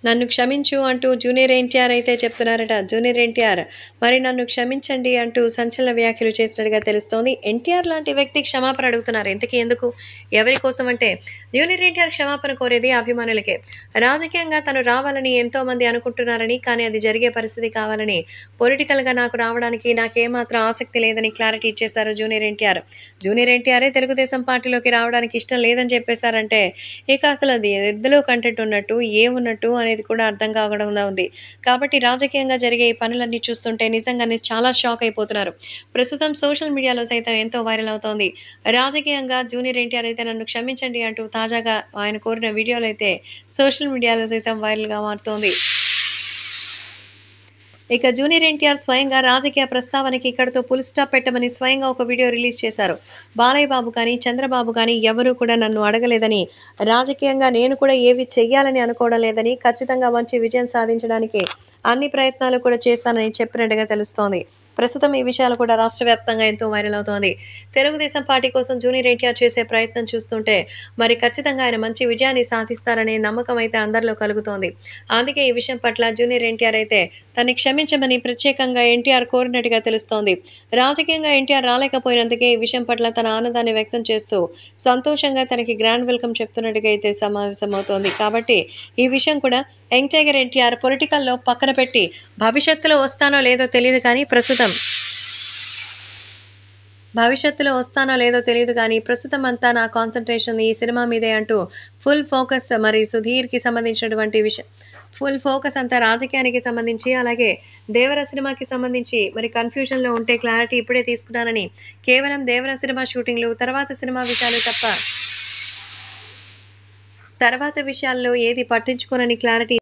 నన్ను క్షమించు అంటూ జూనియర్ ఎన్టీఆర్ అయితే చెప్తున్నారట. జూనియర్ ఎన్టీఆర్ మరి నన్ను క్షమించండి అంటూ సంచలన వ్యాఖ్యలు చేసినట్టుగా తెలుస్తోంది. ఎన్టీఆర్ లాంటి వ్యక్తి క్షమాపణ అడుగుతున్నారు. ఇంతకీ ఎందుకు? ఎవరి కోసం అంటే జూనియర్ ఎన్టీఆర్ క్షమాపణ కోరేది అభిమానులకే. రాజకీయంగా తను రావాలని ఎంతోమంది అనుకుంటున్నారని, కానీ అది జరిగే పరిస్థితి కావాలని, పొలిటికల్‌గా నాకు రావడానికి నాకేమాత్రం ఆసక్తి లేదని క్లారిటీ ఇచ్చేశారు జూనియర్ ఎన్టీఆర్. జూనియర్ ఎన్టీఆరే తెలుగుదేశం పార్టీలోకి రావడానికి ఇష్టం లేదని చెప్పేశారంటే ఇక అసలు అది ఎందులో కంటెంట్ ఉన్నట్టు, ఏమున్నట్టు అనేది కూడా అర్థం కాకుండా ఉంది. కాబట్టి రాజకీయంగా జరిగే ఈ పనులన్నీ చూస్తుంటే నిజంగానే చాలా షాక్ అయిపోతున్నారు. ప్రస్తుతం సోషల్ మీడియాలో సైతం ఎంతో వైరల్ అవుతోంది. రాజకీయంగా జూనియర్ ఎన్టీఆర్ అయితే నన్ను క్షమించండి అంటూ తాజాగా ఆయన కోరిన వీడియోలైతే సోషల్ మీడియాలో సైతం వైరల్‌గా మారుతోంది. ఇక జూనియర్ ఎన్టీఆర్ స్వయంగా రాజకీయ ప్రస్తావనకి ఇక్కడితో ఫుల్ స్టాప్ పెట్టమని స్వయంగా ఒక వీడియో రిలీజ్ చేశారు. బాలయ్య బాబు కానీ, చంద్రబాబు కానీ ఎవరూ కూడా నన్ను అడగలేదని, రాజకీయంగా నేను కూడా ఏవి చెయ్యాలని అనుకోవడం లేదని, ఖచ్చితంగా మంచి విజయం సాధించడానికి అన్ని ప్రయత్నాలు కూడా చేస్తానని చెప్పినట్టుగా తెలుస్తోంది. ప్రస్తుతం ఈ విషయాలు కూడా రాష్ట్ర వ్యాప్తంగా ఎంతో వైరల్ అవుతోంది. తెలుగుదేశం పార్టీ కోసం జూనియర్ ఎన్టీఆర్ చేసే ప్రయత్నం చూస్తుంటే మరి ఖచ్చితంగా ఆయన మంచి విజయాన్ని సాధిస్తారనే నమ్మకం అయితే అందరిలో కలుగుతోంది. అందుకే ఈ విషయం పట్ల జూనియర్ ఎన్టీఆర్ అయితే తనని క్షమించమని ప్రత్యేకంగా ఎన్టీఆర్ కోరినట్టుగా తెలుస్తోంది. రాజకీయంగా ఎన్టీఆర్ రాలేకపోయినందుకే ఈ విషయం పట్ల తన ఆనందాన్ని వ్యక్తం చేస్తూ సంతోషంగా తనకి గ్రాండ్ వెల్కమ్ చెప్తున్నట్టుగా అయితే సమావేశమవుతోంది. కాబట్టి ఈ విషయం కూడా యంగ్ టైగర్ ఎన్టీఆర్ పొలిటికల్‌లో పక్కన పెట్టి భవిష్యత్తులో వస్తానో లేదో తెలీదు కానీ ప్రస్తుతం అంతా నా కాన్సంట్రేషన్ ఈ సినిమా మీదే అంటూ ఫుల్ ఫోకస్ మరి సుధీర్‌కి సంబంధించినటువంటి విషయం ఫుల్ ఫోకస్ అంతా రాజకీయానికి సంబంధించి, అలాగే దేవర సినిమాకి సంబంధించి మరి కన్‌ఫ్యూజన్‌లో ఉంటే క్లారిటీ ఇప్పుడే తీసుకున్నానని, కేవలం దేవర సినిమా షూటింగ్‌లు, తర్వాత విషయాల్లో ఏది పట్టించుకోనని క్లారిటీ